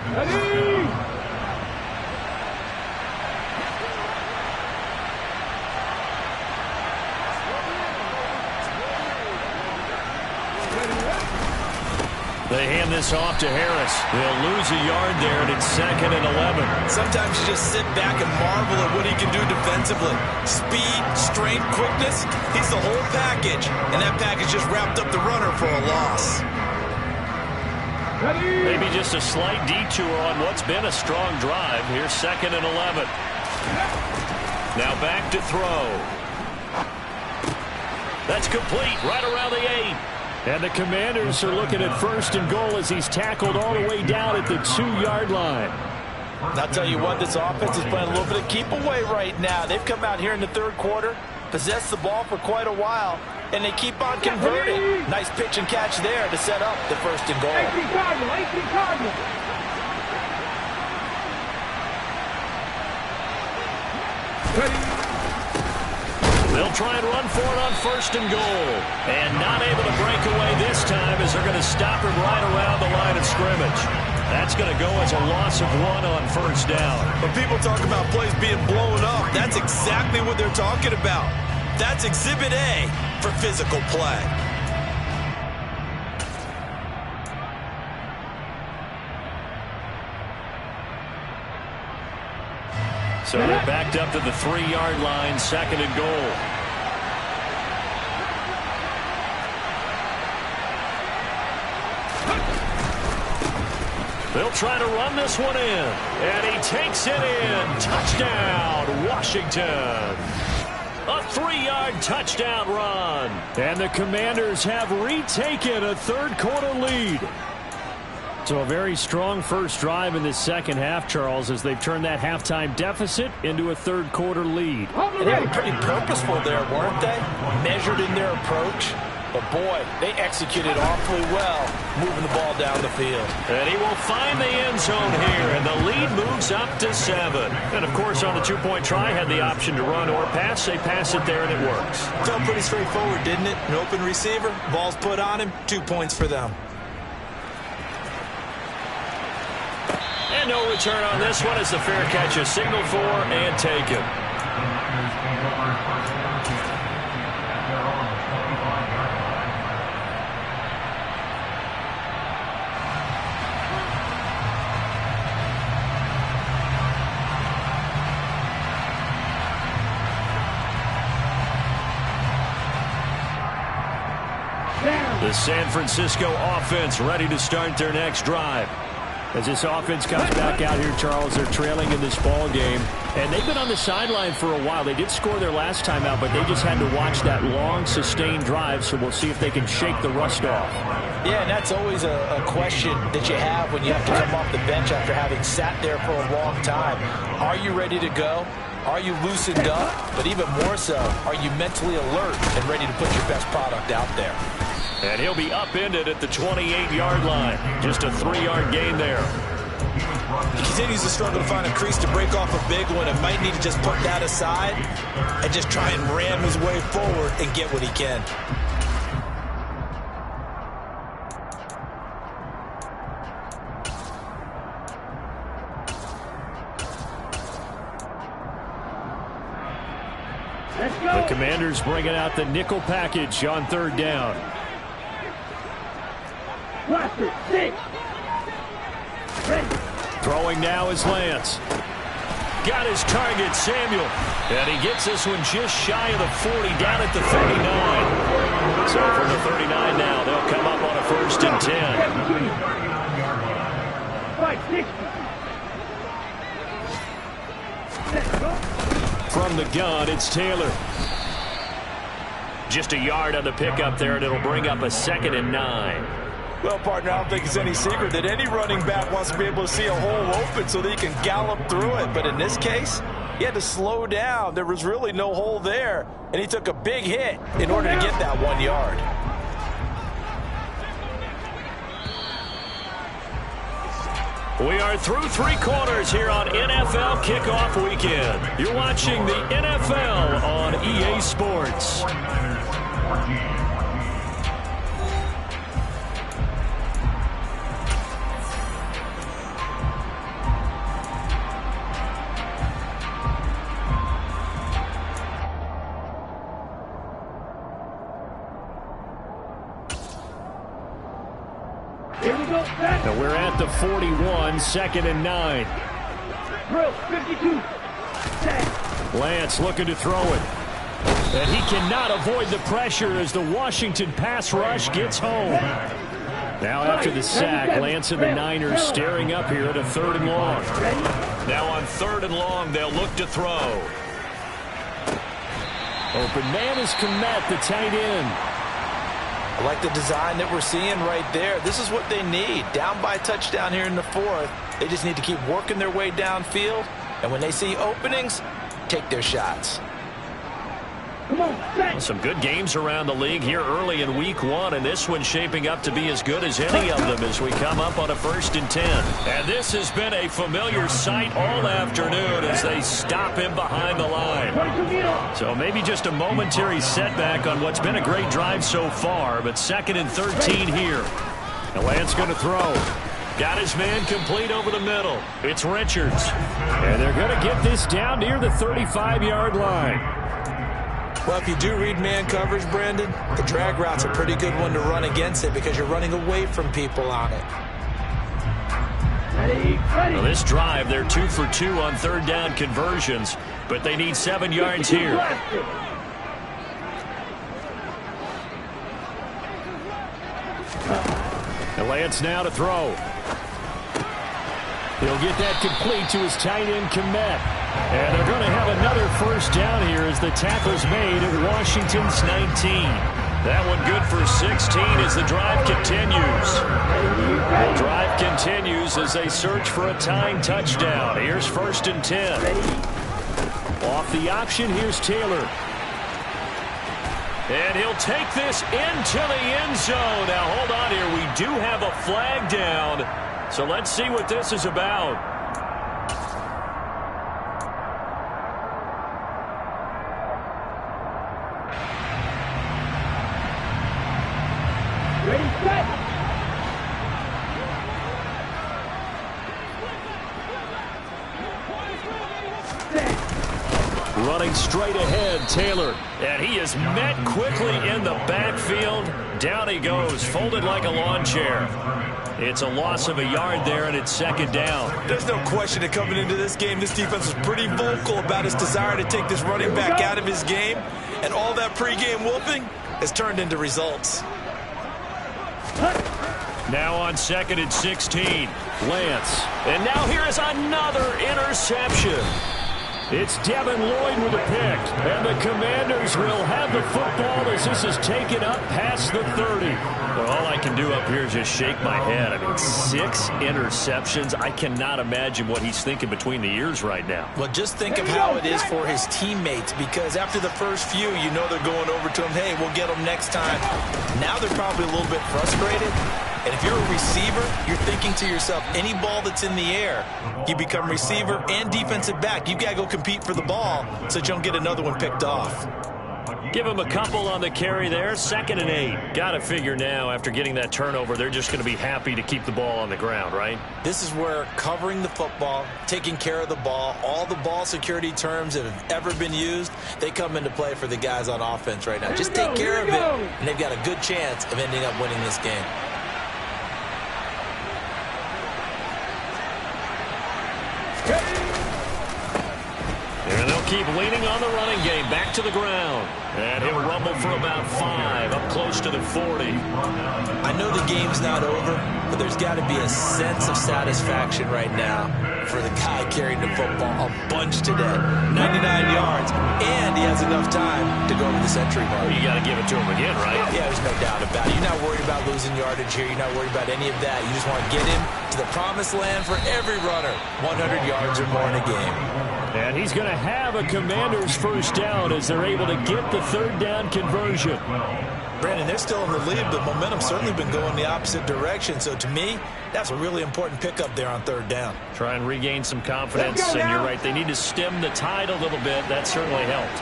A: They hand this off to Harris. They'll lose a yard there, and it's 2nd and 11.
C: Sometimes you just sit back and marvel at what he can do defensively. Speed, strength, quickness, he's the whole package. And that package just wrapped up the runner for a loss.
A: Maybe just a slight detour on what's been a strong drive. Here's 2nd and 11. Now back to throw. That's complete right around the 8.
B: And the Commanders are looking at 1st and goal as he's tackled all the way down at the 2-yard line.
C: I'll tell you what, this offense is playing a little bit of keep away right now. They've come out here in the 3rd quarter, possessed the ball for quite a while, and they keep on converting. Nice pitch and catch there to set up the 1st and goal.
D: 18 Cardinal.
A: They'll try and run for it on 1st and goal. And not able to break away this time as they're going to stop him right around the line of scrimmage. That's going to go as a loss of 1 on 1st down.
C: When people talk about plays being blown up, that's exactly what they're talking about. That's Exhibit A for physical play.
A: So they're backed up to the 3-yard line, 2nd and goal. They'll try to run this one in. And he takes it in. Touchdown, Washington. A 3-yard touchdown run.
B: And the Commanders have retaken a third-quarter lead. So a very strong first drive in the second half, Charles, as they've turned that halftime deficit into a third-quarter lead.
C: And they were pretty purposeful there, weren't they? Measured in their approach. But, boy, they executed awfully well, moving the ball down the field.
A: And he will find the end zone here, and the lead moves up to 7. And, of course, on the two-point try, had the option to run or pass. They pass it there, and it works.
C: Felt pretty straightforward, didn't it? An open receiver, ball's put on him, 2 points for them.
A: And no return on this one as the fair catch is signaled for and taken. The San Francisco offense ready to start their next drive. As this offense comes back out here, Charles, they're trailing in this ball game. And they've been on the sideline for a while. They did score their last time out, but they just had to watch that long, sustained drive. So we'll see if they can shake the rust off.
C: Yeah, and that's always a question that you have when you have to come off the bench after having sat there for a long time. Are you ready to go? Are you loosened up? But even more so, are you mentally alert and ready to put your best product out there?
A: And he'll be upended at the 28-yard line. Just a 3-yard gain there.
C: He continues to struggle to find a crease to break off a big one and might need to just put that aside and just try and ram his way forward and get what he can.
B: The Commanders bringing out the nickel package on third down. Throwing now is Lance.
A: Got his target, Samuel. And he gets this one just shy of the 40, down at the 39. So from the 39 now, they'll come up on a 1st and 10. From the gun, it's Taylor. Just a yard on the pickup there, and it'll bring up a 2nd and 9.
C: Well, partner, I don't think it's any secret that any running back wants to be able to see a hole open so that he can gallop through it. But in this case, he had to slow down. There was really no hole there, and he took a big hit in order to get that 1 yard.
A: We are through 3 quarters here on NFL Kickoff Weekend. You're watching the NFL on EA Sports.
B: And we're at the 41, 2nd and 9.
D: 52.
B: Lance looking to throw it. And he cannot avoid the pressure as the Washington pass rush gets home. Now after the sack, Lance and the Niners staring up here at a 3rd and long.
A: Now on 3rd and long, they'll look to throw.
B: Open man is Kmet, the tight end.
C: I like the design that we're seeing right there. This is what they need. Down by a touchdown here in the 4th. They just need to keep working their way downfield. And when they see openings, take their shots.
A: Some good games around the league here early in week 1, and this one's shaping up to be as good as any of them as we come up on a 1st and 10. And this has been a familiar sight all afternoon as they stop him behind the line. So maybe just a momentary setback on what's been a great drive so far, but 2nd and 13 here.
B: And Lance going to throw.
A: Got his man complete over the middle. It's Richards.
B: And they're going to get this down near the 35-yard line.
C: Well, if you do read man coverage, Brandon, the drag route's a pretty good one to run against it because you're running away from people on it.
A: Well, this drive, they're 2 for 2 on 3rd down conversions, but they need 7 yards here.
B: And Lance now to throw. He'll get that complete to his tight end, Kmet. And they're going to have another first down here as the tackle's made at Washington's 19. That one good for 16 as the drive continues. The drive continues as they search for a tying touchdown. Here's 1st and 10. Off the option, here's Taylor. And he'll take this into the end zone. Now, hold on here. We do have a flag down. So let's see what this is about.
D: Ready, set.
B: Running straight ahead, Taylor. And he is met quickly in the backfield. Down he goes, folded like a lawn chair. It's a loss of a yard there, and it's 2nd down.
C: There's no question that coming into this game, this defense was pretty vocal about its desire to take this running back out of his game. And all that pregame whooping has turned into results.
B: Now on 2nd and 16, Lance. And now here is another interception. It's Devin Lloyd with a pick. And the Commanders will have the football as this is taken up past the 30.
A: Well, all I can do up here is just shake my head. I mean, 6 interceptions. I cannot imagine what he's thinking between the ears right now.
C: Well, just think of how it is for his teammates, because after the first few, you know they're going over to him, hey, we'll get them next time. Now they're probably a little bit frustrated. And if you're a receiver, you're thinking to yourself, any ball that's in the air, you become receiver and defensive back. You've got to go compete for the ball so that you don't get another one picked off.
A: Give him a couple on the carry there. 2nd and 8. Got to figure now, after getting that turnover, they're just going to be happy to keep the ball on the ground, right?
C: This is where covering the football, taking care of the ball, all the ball security terms that have ever been used, they come into play for the guys on offense right now. Just take care of it, and they've got a good chance of ending up winning this game.
A: And they'll keep leaning on the running game. Back to the ground. And he'll rumble for about 5, up close to the 40.
C: I know the game's not over, but there's got to be a sense of satisfaction right now for the guy carrying the football a bunch today. 99 yards, and he has enough time to go over the century mark.
A: You got to give it to him again, right?
C: Yeah, there's no doubt about it. You're not worried about losing yardage here. You're not worried about any of that. You just want to get him to the promised land for every runner. 100 yards or more in a game.
B: And he's going to have a Commander's first down as they're able to get the 3rd down conversion.
C: Brandon, they're still in the lead, but momentum's certainly been going the opposite direction. So to me, that's a really important pickup there on 3rd down.
A: Try and regain some confidence, and you're right. They need to stem the tide a little bit. That certainly helped.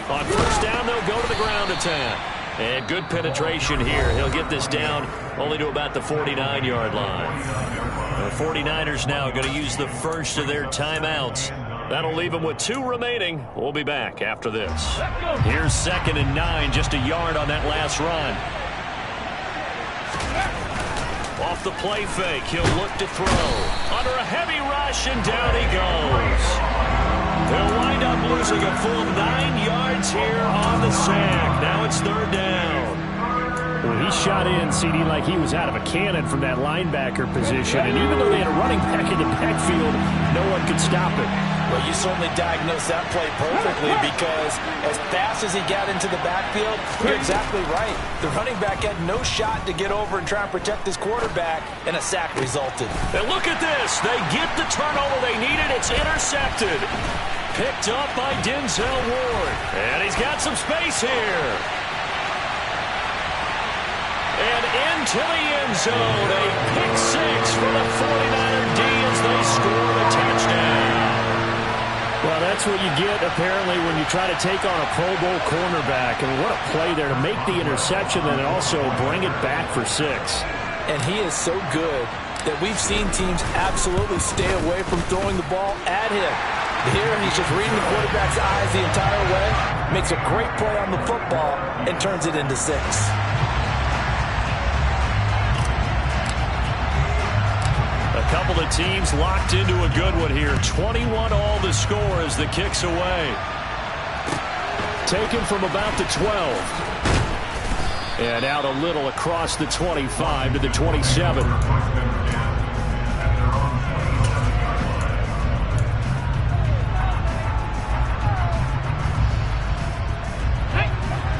A: On 1st down, they'll go to the ground attack. And good penetration here. He'll get this down only to about the 49-yard line. The 49ers now going to use the first of their timeouts. That'll leave them with 2 remaining. We'll be back after this. Here's 2nd and 9, just a yard on that last run. Off the play fake, he'll look to throw. Under a heavy rush, and down he goes. They'll wind up losing a full 9 yards here on the sack. Now it's 3rd down.
B: Well, he shot in, CD, like he was out of a cannon from that linebacker position. And even though they had a running back in the backfield, no one could stop it.
C: Well, you certainly diagnosed that play perfectly, because as fast as he got into the backfield, you're exactly right. The running back had no shot to get over and try and protect his quarterback, and a sack resulted.
A: And look at this. They get the turnover they needed. It's intercepted. Picked up by Denzel Ward. And he's got some space here. And into the end zone. A pick 6 for the 49er D as they score the touchdown.
B: Well, that's what you get, apparently, when you try to take on a Pro Bowl cornerback. And what a play there to make the interception and also bring it back for 6.
C: And he is so good that we've seen teams absolutely stay away from throwing the ball at him. Here, he's just reading the quarterback's eyes the entire way, makes a great play on the football, and turns it into 6.
A: A couple of teams locked into a good one here. 21 all the score as the kick's away.
B: Taken from about the 12. And out a little across the 25 to the 27.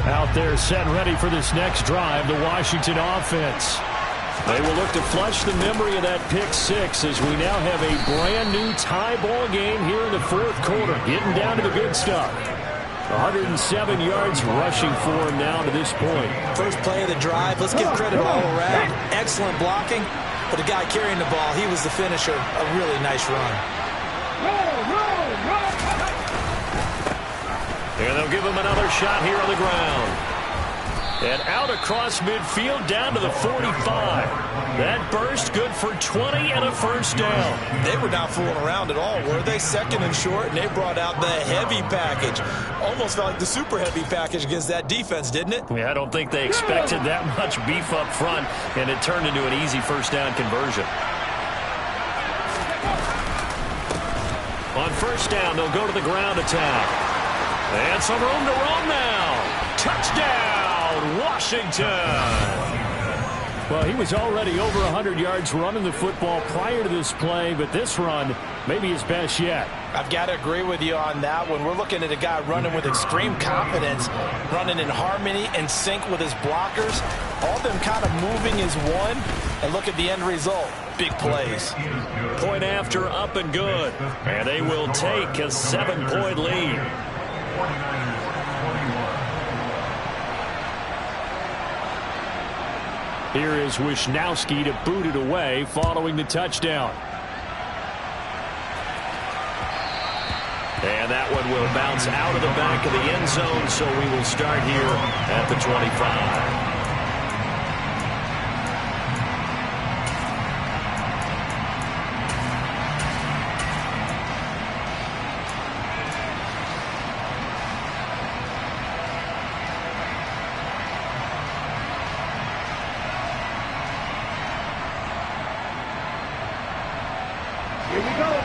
B: Out there set ready for this next drive, the Washington offense. They will look to flush the memory of that pick six as we now have a brand new tie ball game here in the fourth quarter. Getting down to the good stuff. 107 yards rushing for him now to this point.
C: First play of the drive. Let's give credit all around. Excellent blocking. But the guy carrying the ball, he was the finisher. A really nice run.
A: And they'll give him another shot here on the ground. And out across midfield down to the 45. That burst good for 20 and a first down.
C: They were not fooling around at all, were they? Second and short, and they brought out the heavy package. Almost felt like the super heavy package against that defense, didn't it?
A: Yeah, I don't think they expected that much beef up front, and it turned into an easy first down conversion. On first down, they'll go to the ground attack. And some room to run now. Touchdown, Washington.
B: Well, he was already over 100 yards running the football prior to this play, but this run may be his best yet.
C: I've got to agree with you on that one. We're looking at a guy running with extreme confidence, running in harmony and sync with his blockers. All of them kind of moving as one. And look at the end result. Big plays.
A: Point after, up and good. And they will take a 7-point lead.
B: Here is Wisnowski to boot it away following the touchdown.
A: And that one will bounce out of the back of the end zone, so we will start here at the 25.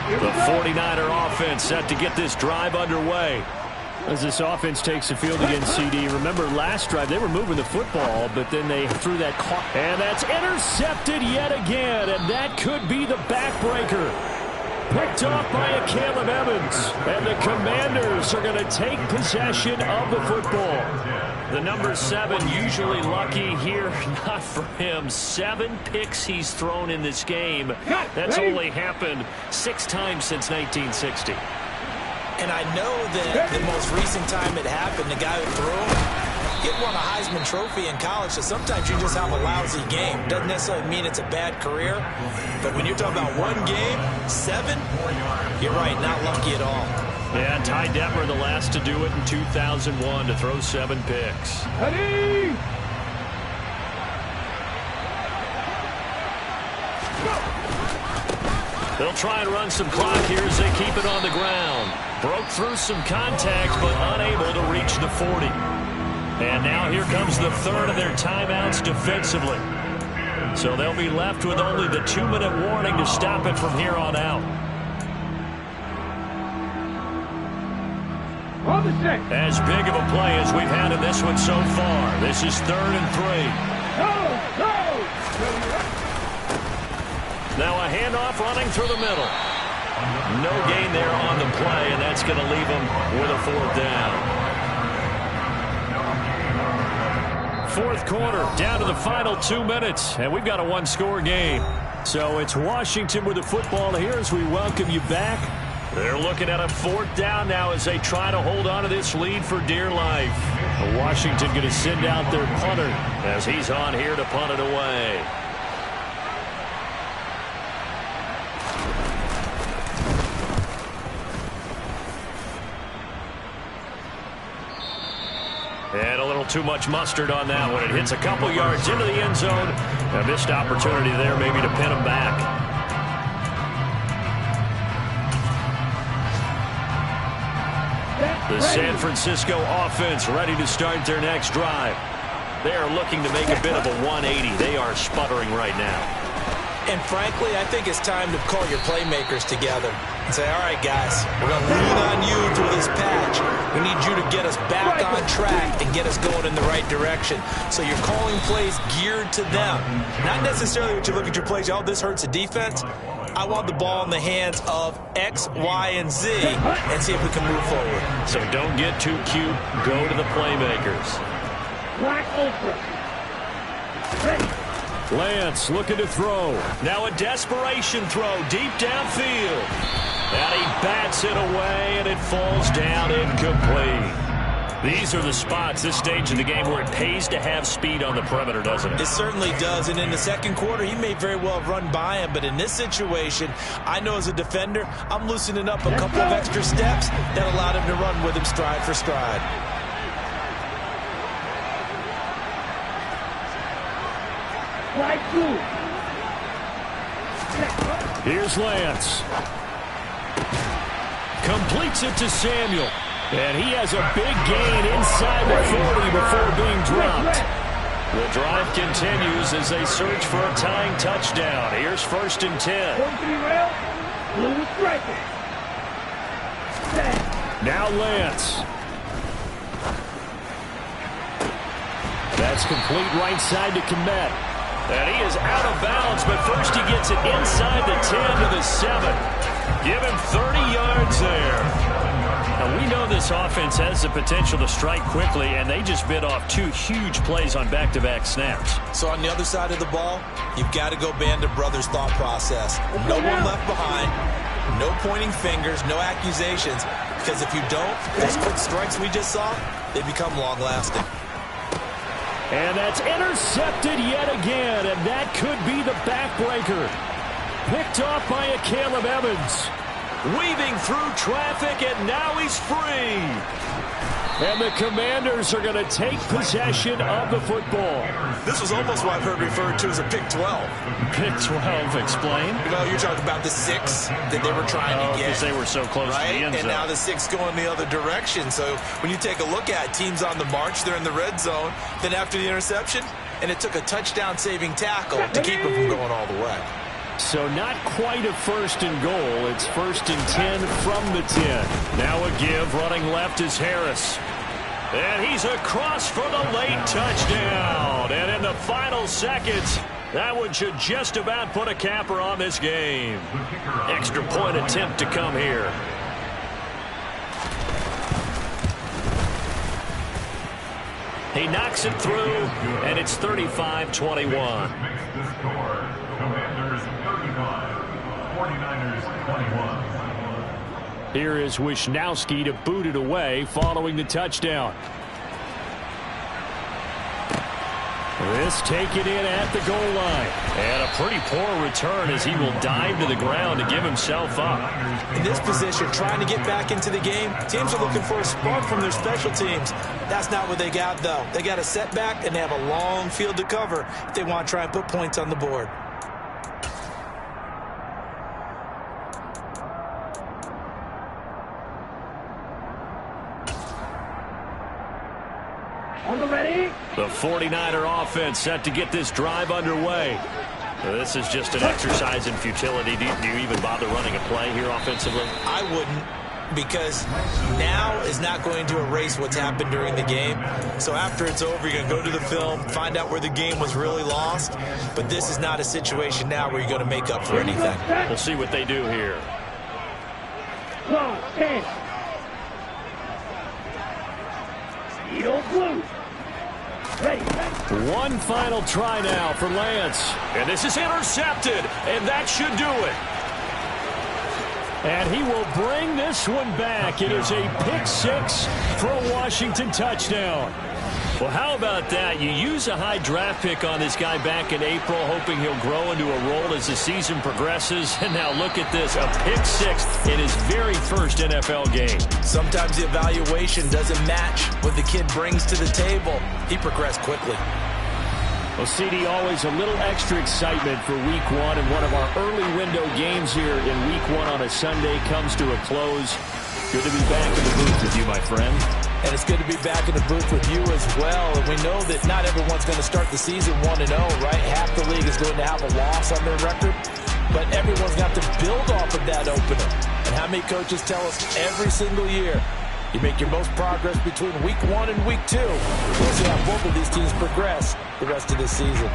A: The 49er offense set to get this drive underway.
B: As this offense takes the field against CD, remember last drive they were moving the football, but then they threw that caught. And that's intercepted yet again, and that could be the backbreaker. Picked off by a Caleb Evans. And the Commanders are going to take possession of the football.
A: The number 7 usually lucky here, not for him. 7 picks he's thrown in this game. That's only happened 6 times since 1960.
C: And I know that the most recent time it happened, the guy who threw him, he won a Heisman Trophy in college, so sometimes you just have a lousy game. Doesn't necessarily mean it's a bad career, but when you're talking about one game, 7, you're right, not lucky at all.
A: Yeah, Ty Detmer, the last to do it in 2001, to throw 7 picks.
D: Ready?
A: They'll try and run some clock here as they keep it on the ground. Broke through some contact, but unable to reach the 40. And now here comes the third of their timeouts defensively. So they'll be left with only the 2-minute warning to stop it from here on out. As big of a play as we've had in this one so far. This is 3rd and 3. Now a handoff running through the middle. No gain there on the play, and that's going to leave them with a 4th down.
B: 4th quarter, down to the final 2 minutes, and we've got a 1-score game. So it's Washington with the football here as we welcome you back.
A: They're looking at a 4th down now as they try to hold on to this lead for dear life.
B: Washington going to send out their punter
A: as he's on here to punt it away. And a little too much mustard on that one. It hits a couple yards into the end zone. A missed opportunity there maybe to pin him back. The San Francisco offense ready to start their next drive. They are looking to make a bit of a 180. They are sputtering right now.
C: And frankly, I think it's time to call your playmakers together and say, all right, guys, we're going to lean on you through this patch. We need you to get us back on track and get us going in the right direction. So you're calling plays geared to them. Not necessarily what you look at your plays, oh, this hurts the defense. I want the ball in the hands of X, Y, and Z and see if we can move forward.
A: So don't get too cute. Go to the playmakers.
D: Black ultra. Ready.
B: Lance looking to throw.
A: Now a desperation throw deep downfield. And he bats it away, and it falls down incomplete. These are the spots, this stage of the game, where it pays to have speed on the perimeter, doesn't it?
C: It certainly does, and in the second quarter, he may very well have run by him, but in this situation, I know as a defender, I'm loosening up a couple of extra steps that allowed him to run with him stride for stride.
D: Flag 2.
B: Here's Lance. Completes it to Samuel. And he has a big gain inside the 40 before being dropped.
A: The drive continues as they search for a tying touchdown. Here's 1st and 10.
D: Going to be rail. Blue striker.
B: Now Lance. That's complete right side to Kmet.
A: And he is out of bounds, but first he gets it inside the 10 to the 7. Give him 30 yards there. Now, we know this offense has the potential to strike quickly, and they just bit off 2 huge plays on back-to-back snaps.
C: So on the other side of the ball, you've got to go Band of Brothers thought process. No one left behind, no pointing fingers, no accusations, because if you don't, those quick strikes we just saw, they become long-lasting.
B: And that's intercepted yet again, and that could be the backbreaker. Picked off by a Caleb Evans.
A: Weaving through traffic, and now he's free.
B: And the Commanders are going to take possession of the football.
C: This was almost what I've heard referred to as a pick 12.
A: Pick 12, explain.
C: You know, you're talking about the 6 that they were trying to get.
A: Because they were so close to the end zone.
C: And now the 6 going the other direction. So when you take a look at teams on the march, they're in the red zone. Then after the interception, and it took a touchdown-saving tackle to keep them from going all the way.
B: So not quite a 1st and goal. It's 1st and 10 from the 10.
A: Now a give. Running left is Harris. And he's across for the late touchdown. And in the final seconds, that one should just about put a capper on this game. Extra point attempt to come here. He knocks it through, and it's 35-21.
B: Here is Wisnowski to boot it away following the touchdown. This taken in at the goal line.
A: And a pretty poor return as he will dive to the ground to give himself up.
C: In this position, trying to get back into the game, teams are looking for a spark from their special teams. That's not what they got, though. They got a setback, and they have a long field to cover if they want to try and put points on the board.
D: On the ready.
A: The 49er offense set to get this drive underway. This is just an exercise in futility. Do you even bother running a play here offensively?
C: I wouldn't, because now is not going to erase what's happened during the game. So after it's over, you're going to go to the film, find out where the game was really lost. But this is not a situation now where you're going to make up for anything.
A: We'll see what they do here.
D: Long 10. Eagle blue. Ready.
B: One final try now for Lance.
A: And this is intercepted, and that should do it.
B: And he will bring this one back. It is a pick 6 for a Washington touchdown.
A: Well, how about that? You use a high draft pick on this guy back in April, hoping he'll grow into a role as the season progresses. And now look at this, a pick 6 in his very first NFL game.
C: Sometimes the evaluation doesn't match what the kid brings to the table. He progressed quickly.
B: Well, CD, always a little extra excitement for Week 1, and one of our early window games here in Week 1 on a Sunday comes to a close. Good to be back in the booth with you, my friend.
C: And it's good to be back in the booth with you as well. And we know that not everyone's going to start the season 1-0, right? Half the league is going to have a loss on their record. But everyone's got to build off of that opener. And how many coaches tell us every single year, You make your most progress between week 1 and week 2. We'll see how both of these teams progress the rest of this season.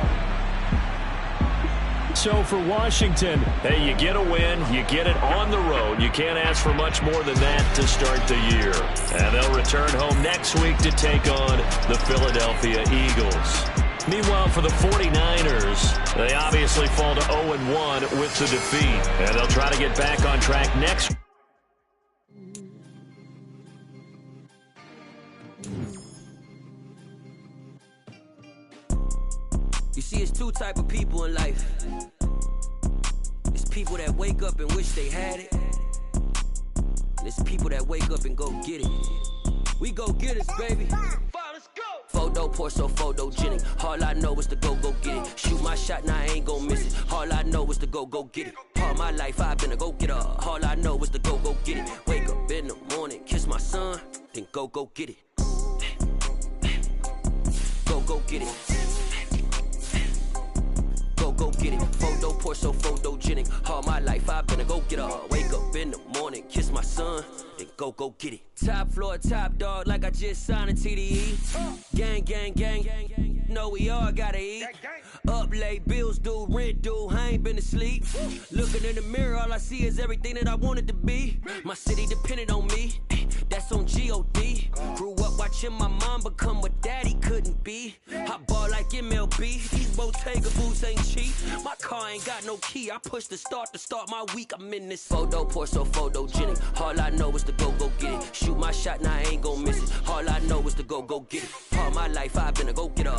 B: So for Washington,
A: hey, you get a win, you get it on the road. You can't ask for much more than that to start the year. And they'll return home next week to take on the Philadelphia Eagles. Meanwhile, for the 49ers, they obviously fall to 0-1 with the defeat. And they'll try to get back on track next week.
E: You see, it's two type of people in life. It's people that wake up and wish they had it. And it's people that wake up and go get it. We go get it, baby. Let's go. Photo pour so photogenic. All I know is to go get it. Shoot my shot, now I ain't gon' miss it. All I know is to go get it. All my life I've been a go-getter. All I know is to go get it. Wake up in the morning, kiss my son, then go get it. Go get it. Go get it. Photo pour so photogenic. All my life I've been a go-getter. Wake up in the morning, kiss my son, then go get it. Top floor, top dog, like I just signed a TDE. Gang. Know we all gotta eat. Up late, bills due, rent due, I ain't been asleep. Looking in the mirror, all I see is everything that I wanted to be. My city depended on me, that's on G.O.D. Grew up watching my mom become what daddy couldn't be. I ball like MLB, these Bottega boots ain't cheap. My car ain't got no key, I push the start to start my week. I'm in this photo pour so photogenic. All I know is to go get it. Shoot my shot, now I ain't gon' miss it. All I know is to go get it. All my life I've been a go-getter.